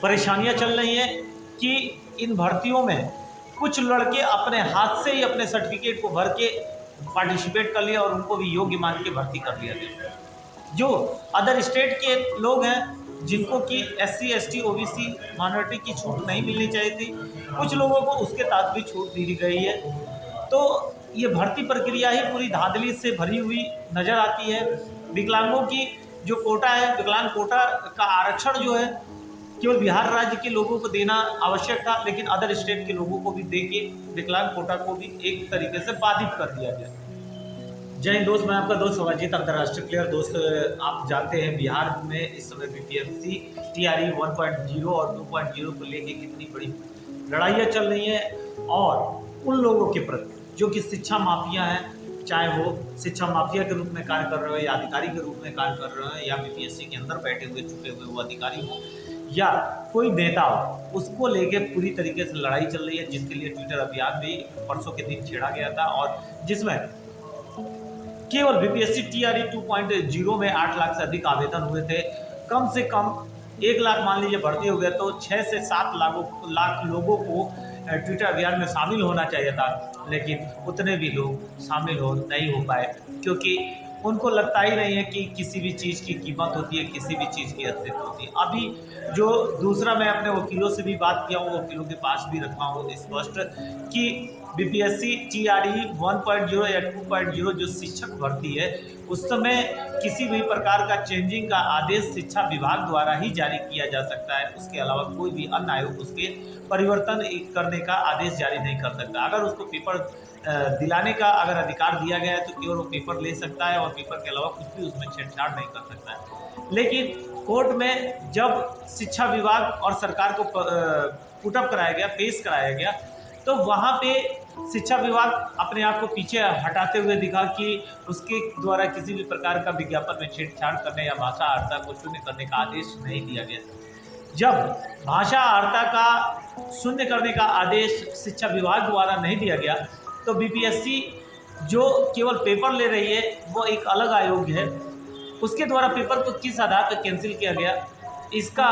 परेशानियां चल रही हैं कि इन भर्तियों में कुछ लड़के अपने हाथ से ही अपने सर्टिफिकेट को भर के पार्टिसिपेट कर लिया और उनको भी योग्य मान के भर्ती कर लिया गया। जो अदर स्टेट के लोग हैं जिनको कि SC ST OBC माइनॉरिटी की छूट नहीं मिलनी चाहिए थी, कुछ लोगों को उसके तहत भी छूट दी गई है। तो ये भर्ती प्रक्रिया ही पूरी धांधली से भरी हुई नज़र आती है। विकलांगों की जो कोटा है, विकलांग कोटा का आरक्षण जो है केवल बिहार राज्य के लोगों को देना आवश्यक था, लेकिन अदर स्टेट के लोगों को भी दे के विकलांग कोटा को भी एक तरीके से बाधित कर दिया गया। जय हिंद दोस्त, मैं आपका दोस्त अवाजीत अंतर्राष्ट्रीय प्लेयर। दोस्त, आप जानते हैं बिहार में इस समय BPSC TRE 1.0 और 2.0 को लेके कितनी बड़ी लड़ाइयाँ चल रही हैं, और उन लोगों के प्रति जो कि शिक्षा माफिया हैं, चाहे वो शिक्षा माफिया के रूप में कार्य कर रहे हो या अधिकारी के रूप में कार्य कर रहे हो या BPSC के अंदर बैठे हुए छुपे हुए वो अधिकारी हो या कोई नेता हो, उसको लेके पूरी तरीके से लड़ाई चल रही है, जिसके लिए ट्विटर अभियान भी परसों के दिन छेड़ा गया था और जिसमें केवल BPSC TRE 2.0 में 8 लाख से अधिक आवेदन हुए थे। कम से कम 1 लाख मान लीजिए भर्ती हो गया तो 6 से 7 लाख लोगों को ट्विटर अभियान में शामिल होना चाहिए था, लेकिन उतने भी लोग शामिल नहीं हो पाए, क्योंकि उनको लगता ही नहीं है कि किसी भी चीज़ की कीमत होती है, किसी भी चीज़ की अस्तित्व होती है। अभी जो दूसरा, मैं अपने वकीलों से भी बात किया हूँ, वकीलों के पास भी रखा हूँ स्पष्ट कि BPSC TRE 1.0 या 2.0 जो शिक्षक भर्ती है, उस समय किसी भी प्रकार का चेंजिंग का आदेश शिक्षा विभाग द्वारा ही जारी किया जा सकता है। उसके अलावा कोई भी अन्य आयोग उसके परिवर्तन करने का आदेश जारी नहीं कर सकता। अगर उसको पेपर दिलाने का अगर अधिकार दिया गया है तो केवल वो पेपर ले सकता है और पेपर के अलावा कुछ भी उसमें छेड़छाड़ नहीं कर सकता है। लेकिन कोर्ट में जब शिक्षा विभाग और सरकार को पुटअप कराया गया, पेश कराया गया, तो वहाँ पे शिक्षा विभाग अपने आप को पीछे हटाते हुए दिखा कि उसके द्वारा किसी भी प्रकार का विज्ञापन में छेड़छाड़ करने या भाषा अर्हता को शून्य करने का आदेश नहीं दिया गया। जब भाषा अर्हता का शून्य करने का आदेश शिक्षा विभाग द्वारा नहीं दिया गया तो BPSC जो केवल पेपर ले रही है वो एक अलग आयोग है, उसके द्वारा पेपर को किस आधार पर कैंसिल किया गया इसका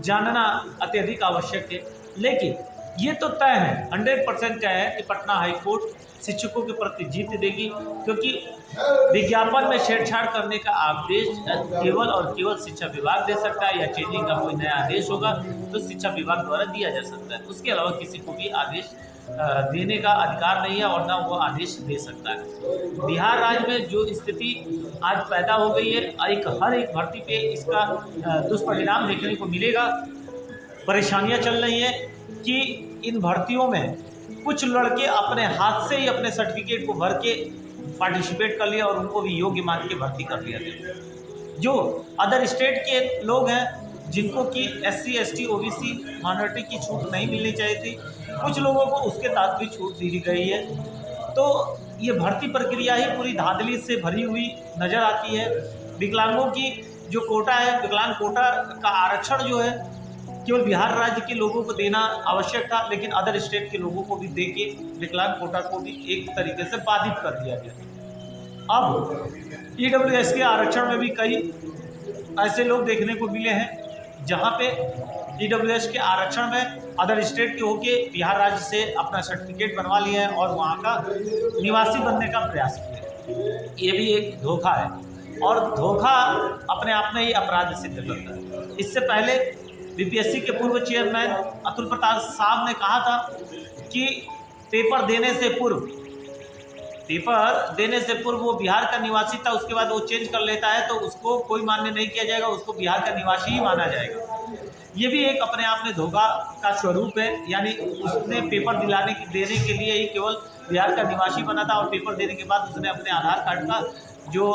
जानना अत्यधिक आवश्यक है। लेकिन ये तो तय है, 100% तय है कि पटना हाई कोर्ट शिक्षकों के प्रति जीत देगी, क्योंकि विज्ञापन में छेड़छाड़ करने का आदेश केवल और केवल शिक्षा विभाग दे सकता है, या चेंजिंग का कोई नया आदेश होगा तो शिक्षा विभाग द्वारा दिया जा सकता है। उसके अलावा किसी को भी आदेश देने का अधिकार नहीं है और ना वो आदेश दे सकता है। बिहार राज्य में जो स्थिति आज पैदा हो गई है, हर एक भर्ती पे इसका दुष्परिणाम देखने को मिलेगा। परेशानियां चल रही हैं कि इन भर्तियों में कुछ लड़के अपने हाथ से ही अपने सर्टिफिकेट को भर के पार्टिसिपेट कर लिया और उनको भी योग्य मान के भर्ती कर लिया गया। जो अदर स्टेट के लोग हैं जिनको कि SC ST OBC माइनॉरिटी की छूट नहीं मिलनी चाहिए थी, कुछ लोगों को उसके तहत भी छूट दी गई है। तो ये भर्ती प्रक्रिया ही पूरी धांधली से भरी हुई नज़र आती है। विकलांगों की जो कोटा है, विकलांग कोटा का आरक्षण जो है केवल बिहार राज्य के लोगों को देना आवश्यक था, लेकिन अदर स्टेट के लोगों को भी दे के विकलांग कोटा को भी एक तरीके से बाधित कर दिया गया। अब EWS के आरक्षण में भी कई ऐसे लोग देखने को मिले हैं जहां पे EWS के आरक्षण में अदर स्टेट के होके बिहार राज्य से अपना सर्टिफिकेट बनवा लिए हैं और वहां का निवासी बनने का प्रयास किया। ये भी एक धोखा है और धोखा अपने आप में ही अपराध सिद्ध करता है। इससे पहले BPSC के पूर्व चेयरमैन अतुल प्रताप साहब ने कहा था कि पेपर देने से पूर्व वो बिहार का निवासी था, उसके बाद वो चेंज कर लेता है तो उसको कोई मान्य नहीं किया जाएगा, उसको बिहार का निवासी ही माना जाएगा। ये भी एक अपने आप में धोखा का स्वरूप है, यानी उसने पेपर देने के लिए ही केवल बिहार का निवासी बना था और पेपर देने के बाद उसने अपने आधार कार्ड का जो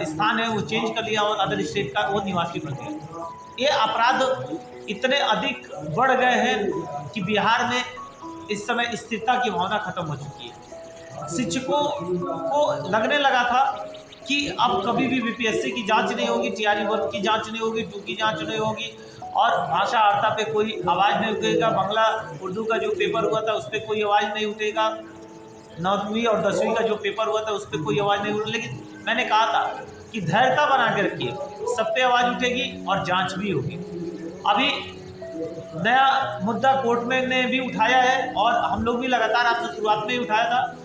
स्थान है वो चेंज कर लिया और अदर स्टेट का वो निवासी बन गया। ये अपराध इतने अधिक बढ़ गए हैं कि बिहार में इस समय स्थिरता की भावना खत्म हो चुकी है। शिक्षकों को लगने लगा था कि अब कभी भी BPSC की जांच नहीं होगी, TRE 1 की जांच नहीं होगी, 2 की जांच नहीं होगी और भाषा अर्हता पे कोई आवाज़ नहीं उठेगा। बांग्ला उर्दू का जो पेपर हुआ था उस पर कोई आवाज़ नहीं उठेगा, 9वीं और 10वीं का जो पेपर हुआ था उस पर कोई आवाज़ नहीं उठी। लेकिन मैंने कहा था कि धैर्यता बना के रखिए, सब पे आवाज़ उठेगी और जांच भी होगी। अभी नया मुद्दा कोर्ट में ने भी उठाया है और हम लोग भी लगातार आपसे शुरुआत में ही उठाया था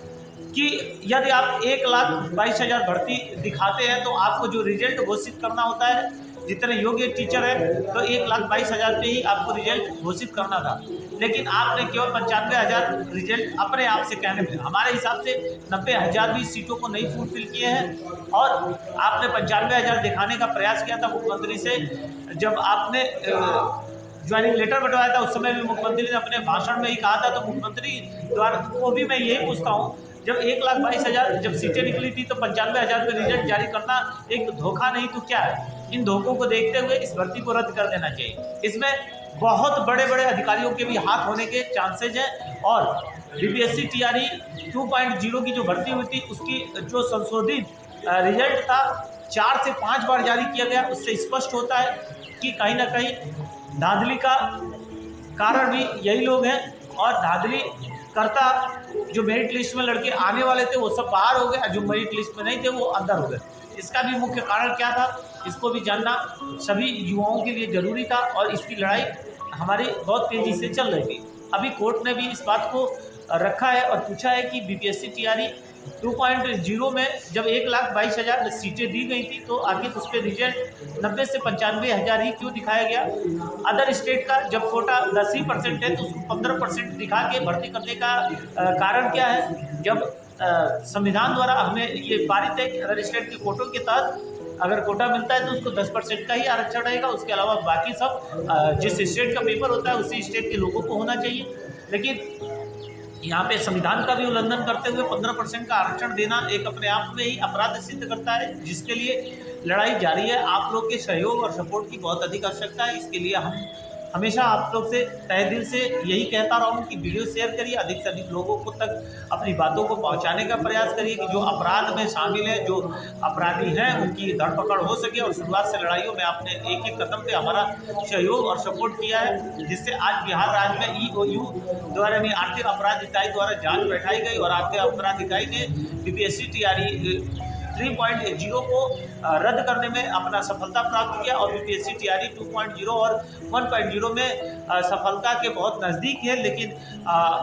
कि यदि आप 1,22,000 भर्ती दिखाते हैं तो आपको जो रिजल्ट घोषित करना होता है, जितने योग्य टीचर है तो 1,22,000 पे ही आपको रिजल्ट घोषित करना था, लेकिन आपने केवल 95,000 रिजल्ट अपने आप से कहने में, हमारे हिसाब से 90,000 भी सीटों को नहीं फुलफिल किए हैं और आपने 95,000 दिखाने का प्रयास किया था मुख्यमंत्री से। जब आपने ज्वाइनिंग लेटर बंटवाया था उस समय भी मुख्यमंत्री ने अपने भाषण में ही कहा था, तो मुख्यमंत्री द्वारा को भी मैं यही पूछता हूँ, जब 1,22,000 जब सीटें निकली थी तो 95,000 पे रिजल्ट जारी करना एक धोखा नहीं तो क्या है? इन धोखों को देखते हुए इस भर्ती को रद्द कर देना चाहिए। इसमें बहुत बड़े बड़े अधिकारियों के भी हाथ होने के चांसेज हैं और बीपीएससी टीआरई 2.0 की जो भर्ती हुई थी उसकी जो संशोधित रिजल्ट था 4 से 5 बार जारी किया गया, उससे स्पष्ट होता है कि कहीं ना कहीं धांधली का कारण भी यही लोग हैं और धांधली करता जो मेरिट लिस्ट में लड़के आने वाले थे वो सब बाहर हो गए, जो मेरिट लिस्ट में नहीं थे वो अंदर हो गए। इसका भी मुख्य कारण क्या था, इसको भी जानना सभी युवाओं के लिए जरूरी था और इसकी लड़ाई हमारी बहुत तेजी से चल रही थी। अभी कोर्ट ने भी इस बात को रखा है और पूछा है कि बीपीएससी टीआरई 2.0 में जब 1,22,000 सीटें दी गई थी तो आखिर उस पर रिजल्ट 90 से 95,000 ही क्यों दिखाया गया? अदर स्टेट का जब कोटा 10% है तो उसको 15% दिखा के भर्ती करने का कारण क्या है? जब संविधान द्वारा हमें ये पारित है कि अदर स्टेट के कोटों के तहत अगर कोटा मिलता है तो उसको 10% का ही आरक्षण रहेगा, उसके अलावा बाकी सब जिस स्टेट का पेपर होता है उसी स्टेट के लोगों को होना चाहिए। लेकिन यहाँ पे संविधान का भी उल्लंघन करते हुए 15% का आरक्षण देना एक अपने आप में ही अपराध सिद्ध करता है, जिसके लिए लड़ाई जारी है। आप लोग के सहयोग और सपोर्ट की बहुत अधिक आवश्यकता है। इसके लिए हम हमेशा आप लोग से तहे दिल से यही कहता रहा हूँ कि वीडियो शेयर करिए, अधिक से अधिक लोगों को तक अपनी बातों को पहुँचाने का प्रयास करिए कि जो अपराध में शामिल है, जो अपराधी हैं उनकी धरपकड़ हो सके। और शुरुआत से लड़ाइयों में आपने एक एक कदम पे हमारा सहयोग और सपोर्ट किया है, जिससे आज बिहार राज्य में EOU द्वारा यानी आर्थिक अपराध इकाई द्वारा जाँच बैठाई गई और आर्थिक अपराध इकाई ने बीपीएससी टीआरई 3.0 को रद्द करने में अपना सफलता प्राप्त किया और बीपीएससी टीआरई 2.0 और 1.0 में सफलता के बहुत नज़दीक है। लेकिन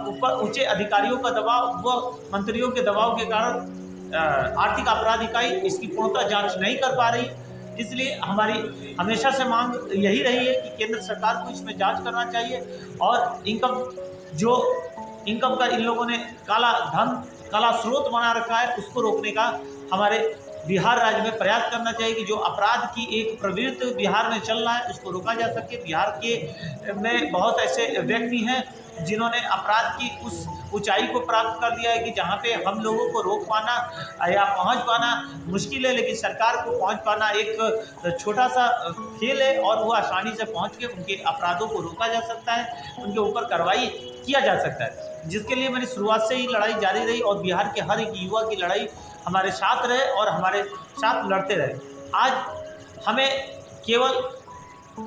ऊपर ऊंचे अधिकारियों का दबाव व मंत्रियों के दबाव के कारण आर्थिक अपराध इकाई इसकी पूर्णतः जांच नहीं कर पा रही। इसलिए हमारी हमेशा से मांग यही रही है कि केंद्र सरकार को इसमें जांच करना चाहिए और इनकम का इन लोगों ने काला धन, काला स्रोत बना रखा है, उसको रोकने का हमारे बिहार राज्य में प्रयास करना चाहिए कि जो अपराध की एक प्रवृत्ति बिहार में चल रहा है उसको रोका जा सके। बिहार के में बहुत ऐसे व्यक्ति हैं जिन्होंने अपराध की उस ऊंचाई को प्राप्त कर दिया है कि जहां पे हम लोगों को रोक पाना या पहुंच पाना मुश्किल है, लेकिन सरकार को पहुंच पाना एक छोटा सा खेल है और वो आसानी से पहुंच के उनके अपराधों को रोका जा सकता है, उनके ऊपर कार्रवाई किया जा सकता है, जिसके लिए मेरी शुरुआत से ही लड़ाई जारी रही और बिहार के हर एक युवा की लड़ाई हमारे साथ रहे और हमारे साथ लड़ते रहे। आज हमें केवल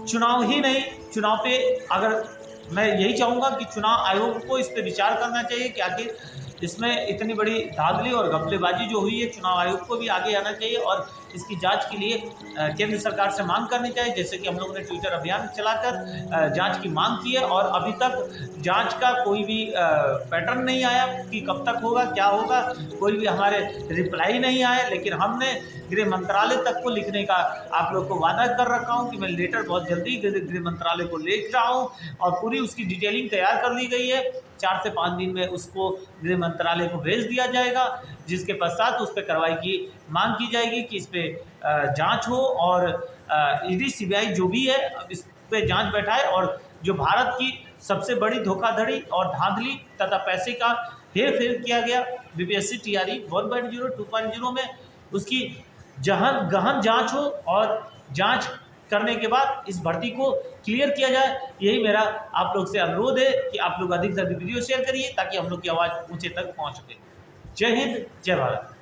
चुनाव ही नहीं, चुनाव पे अगर मैं यही चाहूँगा कि चुनाव आयोग को इस पर विचार करना चाहिए कि आखिर इसमें इतनी बड़ी धांधली और घपलेबाजी जो हुई है, चुनाव आयोग को भी आगे आना चाहिए और इसकी जांच के लिए केंद्र सरकार से मांग करनी चाहिए। जैसे कि हम लोगों ने ट्विटर अभियान चलाकर जांच की मांग की है और अभी तक जांच का कोई भी पैटर्न नहीं आया कि कब तक होगा, क्या होगा, कोई भी हमारे रिप्लाई नहीं आया। लेकिन हमने गृह मंत्रालय तक को लिखने का आप लोग को वादा कर रखा हूँ कि मैं लेटर बहुत जल्दी गृह मंत्रालय को लिख रहा हूँ और पूरी उसकी डिटेलिंग तैयार कर ली गई है। 4 से 5 दिन में उसको गृह मंत्रालय को भेज दिया जाएगा, जिसके पश्चात उस पर कार्रवाई की मांग की जाएगी कि इस पर जांच हो और ईडी सीबीआई जो भी है इस पर जांच बैठाए और जो भारत की सबसे बड़ी धोखाधड़ी और धांधली तथा पैसे का हेर फेर किया गया बीपीएससी टीआरई 1.0 2.0 में, उसकी गहन जांच हो और जांच करने के बाद इस भर्ती को क्लियर किया जाए। यही मेरा आप लोग से अनुरोध है कि आप लोग अधिक से अधिक वीडियो शेयर करिए ताकि हम लोग की आवाज़ ऊंचे तक पहुंच सके। जय हिंद, जय भारत।